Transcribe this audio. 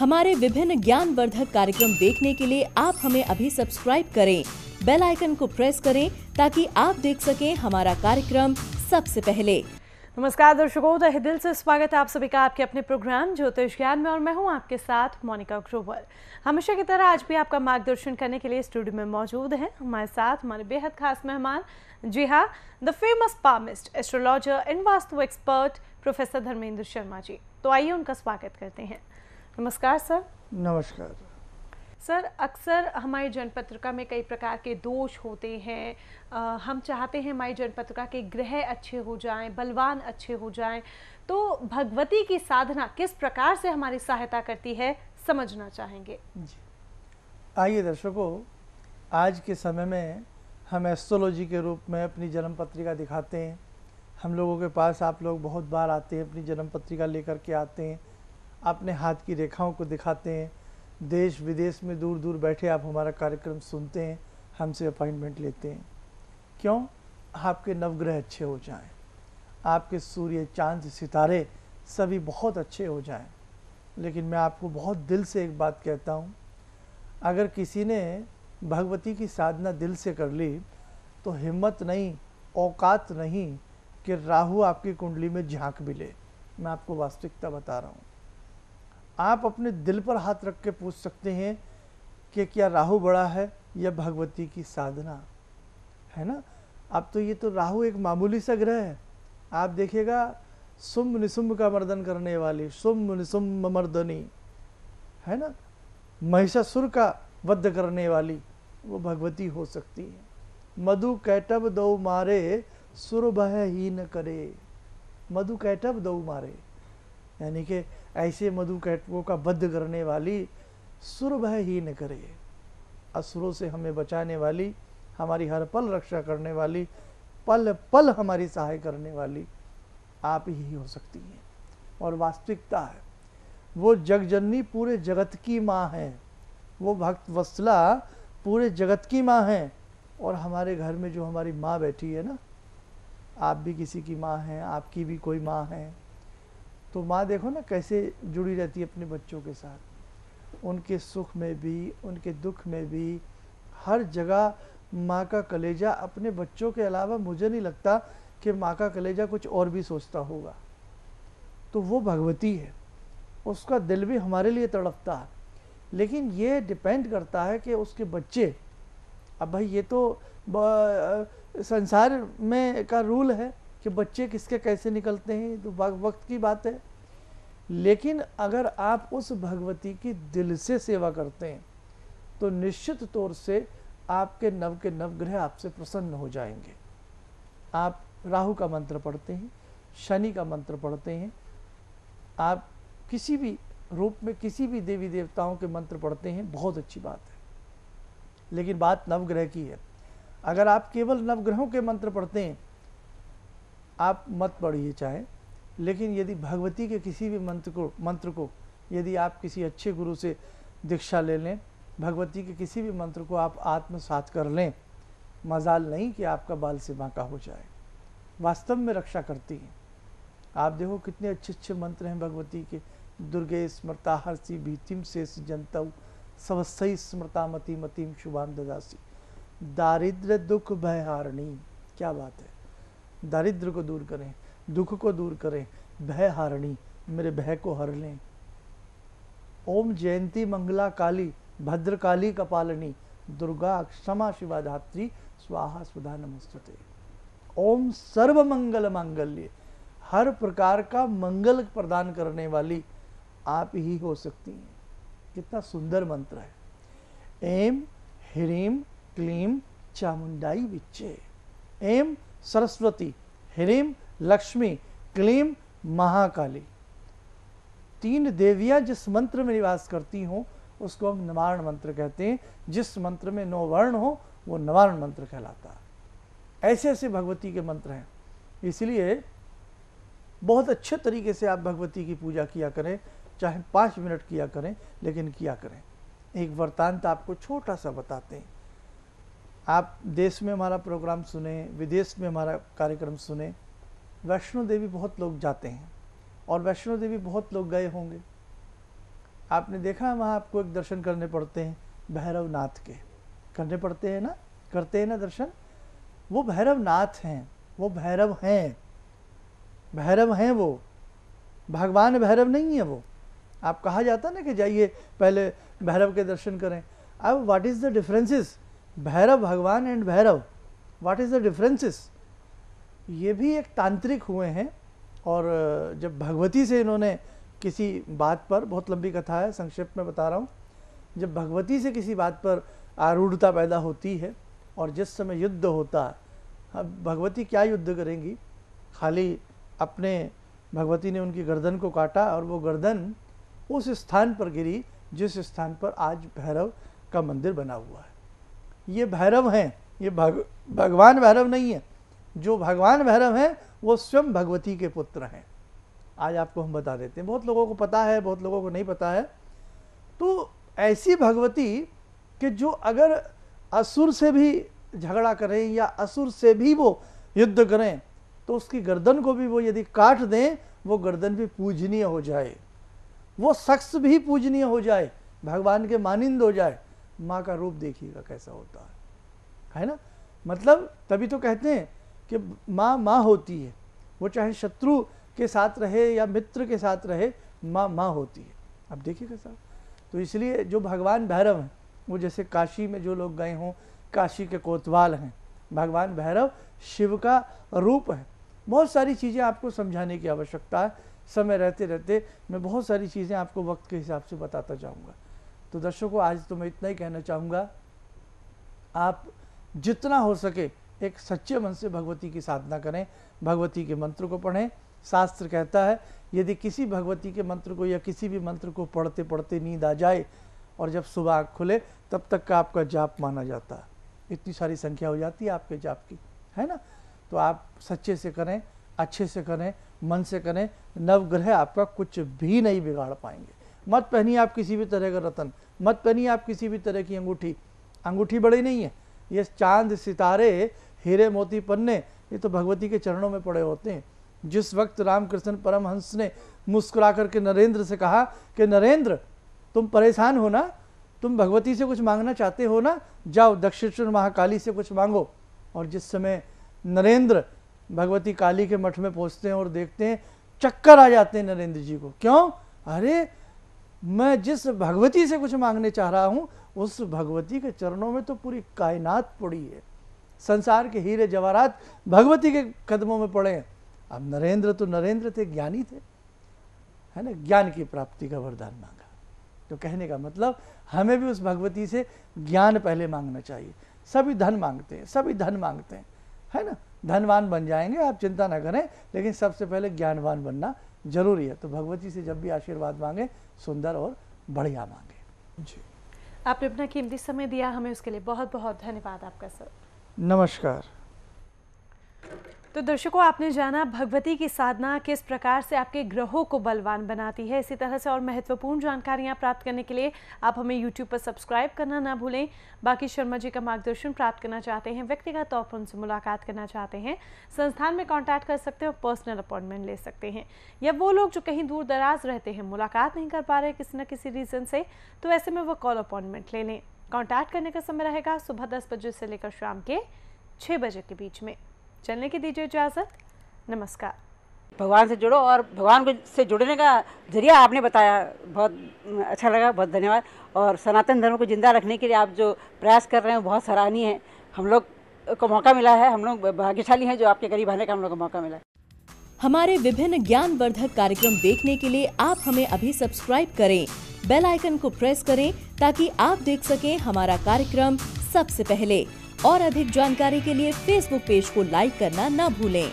हमारे विभिन्न ज्ञानवर्धक कार्यक्रम देखने के लिए आप हमें अभी सब्सक्राइब करें, बेल आइकन को प्रेस करें ताकि आप देख सकें हमारा कार्यक्रम सबसे पहले। नमस्कार दर्शकों, तहे दिल से स्वागत है आप सभी का आपके अपने प्रोग्राम ज्योतिष ज्ञान में, और मैं हूं आपके साथ मोनिका ग्रोवर। हमेशा की तरह आज भी आपका मार्गदर्शन करने के लिए स्टूडियो में मौजूद हैं हमारे साथ हमारे बेहद खास मेहमान। जी हाँ, the famous palmist, astrologer and vastu expert professor Dharmendra Sharma ji. तो आइए उनका स्वागत करते हैं। नमस्कार सर। नमस्कार सर, अक्सर हमारी जनपत्रिका में कई प्रकार के दोष होते हैं। हम चाहते हैं हमारी जनपत्रिका के ग्रह अच्छे हो जाएं, बलवान अच्छे हो जाएं, तो भगवती की साधना किस प्रकार से हमारी सहायता करती है, समझना चाहेंगे जी। आइए दर्शकों, आज के समय में हम एस्ट्रोलॉजी के रूप में अपनी जन्म पत्रिका दिखाते हैं। हम लोगों के पास आप लोग बहुत बार आते हैं, अपनी जन्म पत्रिका लेकर के आते हैं, अपने हाथ की रेखाओं को दिखाते हैं। देश विदेश में दूर दूर बैठे आप हमारा कार्यक्रम सुनते हैं, हमसे अपॉइंटमेंट लेते हैं। क्यों? आपके नवग्रह अच्छे हो जाएं, आपके सूर्य चांद सितारे सभी बहुत अच्छे हो जाएं। लेकिन मैं आपको बहुत दिल से एक बात कहता हूँ, अगर किसी ने भगवती की साधना दिल से कर ली तो हिम्मत नहीं, औकात नहीं कि राहु आपकी कुंडली में झांक भी ले। मैं आपको वास्तविकता बता रहा हूँ। आप अपने दिल पर हाथ रख के पूछ सकते हैं कि क्या राहु बड़ा है या भगवती की साधना, है ना। अब तो ये तो राहु एक मामूली सा ग्रह है। आप देखिएगा, शुंभ निशुंभ का मर्दन करने वाली, शुंभ निशुंभ मर्दनी, है ना, महिषासुर का वध करने वाली वो भगवती हो सकती है। मधु कैटब दो मारे सुर भय ही न करे। मधु कैटब दो मारे यानी कि ऐसे मधु कैटवों का वध करने वाली, सुर भय ही न करे, असुरों से हमें बचाने वाली, हमारी हर पल रक्षा करने वाली, पल पल हमारी सहाय करने वाली आप ही हो सकती हैं। और वास्तविकता है, वो जगजननी पूरे जगत की माँ है, वो भक्त वत्सला पूरे जगत की माँ है। और हमारे घर में जो हमारी माँ बैठी है ना, आप भी किसी की माँ हैं, आपकी भी कोई माँ है, तो माँ देखो ना कैसे जुड़ी रहती है अपने बच्चों के साथ, उनके सुख में भी, उनके दुख में भी, हर जगह माँ का कलेजा अपने बच्चों के अलावा मुझे नहीं लगता कि माँ का कलेजा कुछ और भी सोचता होगा। तो वो भगवती है, उसका दिल भी हमारे लिए तड़पता है। लेकिन ये डिपेंड करता है कि उसके बच्चे, अब भाई ये तो संसार में का रूल है कि बच्चे किसके कैसे निकलते हैं, तो वक्त की बात है। लेकिन अगर आप उस भगवती की दिल से सेवा करते हैं तो निश्चित तौर से आपके नवग्रह आपसे प्रसन्न हो जाएंगे। आप राहु का मंत्र पढ़ते हैं, शनि का मंत्र पढ़ते हैं, आप किसी भी रूप में किसी भी देवी देवताओं के मंत्र पढ़ते हैं, बहुत अच्छी बात है। लेकिन बात नवग्रह की है। अगर आप केवल नवग्रहों के मंत्र पढ़ते हैं, आप मत पढ़िए चाहे, लेकिन यदि भगवती के किसी भी मंत्र को यदि आप किसी अच्छे गुरु से दीक्षा ले लें, भगवती के किसी भी मंत्र को आप आत्मसात कर लें, मजाल नहीं कि आपका बाल से बांका हो जाए, वास्तव में रक्षा करती हैं। आप देखो कितने अच्छे अच्छे मंत्र हैं भगवती के। दुर्गे स्मृता हर्षि भीतिम शेष जंतव सवसई स्मृता मति मतिम शुभाम ददासी। दारिद्र दुख भय हारणी, क्या बात है। दारिद्र को दूर करें, दुख को दूर करें, भय हारणी, मेरे भय को हर लें। ओम जयंती मंगला काली भद्रकाली कपालिनी दुर्गा क्षमा शिवा धात्री स्वाहा सुधा नमस्तुते। ओम सर्व मंगल मांगल्य, हर प्रकार का मंगल प्रदान करने वाली आप ही हो सकती हैं। कितना सुंदर मंत्र है। एम ह्रीम क्लीम चामुंडाई विच्चे। एम सरस्वती, ह्रीम लक्ष्मी, क्लीम महाकाली। 3 देवियां जिस मंत्र में निवास करती हों उसको हम निवारण मंत्र कहते हैं। जिस मंत्र में 9 वर्ण हो वो निवारण मंत्र कहलाता है। ऐसे ऐसे भगवती के मंत्र हैं। इसलिए बहुत अच्छे तरीके से आप भगवती की पूजा किया करें, चाहे 5 मिनट किया करें, लेकिन किया करें। एक वृत्तांत आपको छोटा सा बताते हैं। आप देश में हमारा प्रोग्राम सुने, विदेश में हमारा कार्यक्रम सुने। वैष्णो देवी बहुत लोग जाते हैं और वैष्णो देवी बहुत लोग गए होंगे। आपने देखा वहाँ आपको एक दर्शन करने पड़ते हैं भैरवनाथ के, करने पड़ते हैं ना, करते हैं ना दर्शन। वो भैरवनाथ हैं, वो भैरव हैं, भैरव हैं वो, भगवान भैरव नहीं है वो। आप कहा जाता ना कि जाइए पहले भैरव के दर्शन करें। अब what is the differences, Bhairav भगवान and Bhairav, what is the differences. ये भी एक तांत्रिक हुए हैं। और जब भगवती से इन्होंने किसी बात पर, बहुत लंबी कथा है, संक्षेप में बता रहा हूँ, जब भगवती से किसी बात पर आरूढ़ता पैदा होती है और जिस समय युद्ध होता है, अब भगवती क्या युद्ध करेंगी, खाली अपने, भगवती ने उनकी गर्दन को काटा और वो गर्दन उस स्थान पर गिरी जिस स्थान पर आज भैरव का मंदिर बना हुआ है। ये भैरव हैं, ये भगवान भैरव नहीं है। जो भगवान भैरव हैं वो स्वयं भगवती के पुत्र हैं। आज आपको हम बता देते हैं, बहुत लोगों को पता है, बहुत लोगों को नहीं पता है। तो ऐसी भगवती कि जो अगर असुर से भी झगड़ा करें या असुर से भी वो युद्ध करें तो उसकी गर्दन को भी वो यदि काट दें, वो गर्दन भी पूजनीय हो जाए, वो शख्स भी पूजनीय हो जाए, भगवान के मानिंद हो जाए। माँ का रूप देखिएगा कैसा होता है ना। मतलब तभी तो कहते हैं कि माँ माँ होती है, वो चाहे शत्रु के साथ रहे या मित्र के साथ रहे, माँ माँ होती है। अब देखिएगा साहब, तो इसलिए जो भगवान भैरव हैं, वो जैसे काशी में जो लोग गए हों, काशी के कोतवाल हैं, भगवान भैरव शिव का रूप है। बहुत सारी चीज़ें आपको समझाने की आवश्यकता है, समय रहते रहते मैं बहुत सारी चीज़ें आपको वक्त के हिसाब से बताता जाऊंगा। तो दर्शकों, आज तो मैं इतना ही कहना चाहूँगा, आप जितना हो सके एक सच्चे मन से भगवती की साधना करें, भगवती के मंत्र को पढ़ें। शास्त्र कहता है यदि किसी भगवती के मंत्र को या किसी भी मंत्र को पढ़ते पढ़ते नींद आ जाए और जब सुबह आँख खुले तब तक का आपका जाप माना जाता है। इतनी सारी संख्या हो जाती है आपके जाप की, है ना। तो आप सच्चे से करें, अच्छे से करें, मन से करें, नवग्रह आपका कुछ भी नहीं बिगाड़ पाएंगे। मत पहनिए आप किसी भी तरह का रतन, मत पहनिए आप किसी भी तरह की अंगूठी, अंगूठी बड़ी नहीं है। ये चांद सितारे हीरे मोती पन्ने, ये तो भगवती के चरणों में पड़े होते हैं। जिस वक्त रामकृष्ण परमहंस ने मुस्कुरा करके नरेंद्र से कहा कि नरेंद्र तुम परेशान हो ना, तुम भगवती से कुछ मांगना चाहते हो ना, जाओ दक्षिणेश्वर महाकाली से कुछ मांगो। और जिस समय नरेंद्र भगवती काली के मठ में पहुंचते हैं और देखते हैं, चक्कर आ जाते हैं नरेंद्र जी को। क्यों? अरे मैं जिस भगवती से कुछ मांगने चाह रहा हूं उस भगवती के चरणों में तो पूरी कायनात पड़ी है, संसार के हीरे जवाहरात भगवती के कदमों में पड़े हैं। अब नरेंद्र तो नरेंद्र थे, ज्ञानी थे, है ना, ज्ञान की प्राप्ति का वरदान मांगा। तो कहने का मतलब हमें भी उस भगवती से ज्ञान पहले मांगना चाहिए। सभी धन मांगते हैं, सभी धन मांगते हैं, है ना, धनवान बन जाएंगे, आप चिंता ना करें, लेकिन सबसे पहले ज्ञानवान बनना जरूरी है। तो भगवती से जब भी आशीर्वाद मांगे, सुंदर और बढ़िया मांगे। जी, आपने अपना कीमती समय दिया हमें, उसके लिए बहुत बहुत धन्यवाद आपका सर। नमस्कार। तो दर्शकों, आपने जाना भगवती की साधना किस प्रकार से आपके ग्रहों को बलवान बनाती है। इसी तरह से और महत्वपूर्ण जानकारियां प्राप्त करने के लिए आप हमें YouTube पर सब्सक्राइब करना ना भूलें। बाकी शर्मा जी का मार्गदर्शन प्राप्त करना चाहते हैं, व्यक्तिगत तौर पर उनसे मुलाकात करना चाहते हैं, संस्थान में कॉन्टैक्ट कर सकते हैं और पर्सनल अपॉइंटमेंट ले सकते हैं। या वो लोग जो कहीं दूर दराज रहते हैं, मुलाकात नहीं कर पा रहे किसी न किसी रीज़न से, तो ऐसे में वो कॉल अपॉइंटमेंट ले लें। कॉन्टैक्ट करने का समय रहेगा सुबह 10 बजे से लेकर शाम के 6 बजे के बीच में। चलने की दीजिए इजाज़त, नमस्कार। भगवान से जुड़ो और भगवान को से जुड़ने का जरिया आपने बताया, बहुत अच्छा लगा, बहुत धन्यवाद। और सनातन धर्म को जिंदा रखने के लिए आप जो प्रयास कर रहे हैं बहुत सराहनीय है। हम लोग को मौका मिला है, हम लोग भाग्यशाली हैं जो आपके करीब आने का हम लोग को मौका मिला है। हमारे विभिन्न ज्ञानवर्धक कार्यक्रम देखने के लिए आप हमें अभी सब्सक्राइब करें, बेल आइकन को प्रेस करें ताकि आप देख सकें हमारा कार्यक्रम सबसे पहले। और अधिक जानकारी के लिए फेसबुक पेज को लाइक करना न भूलें।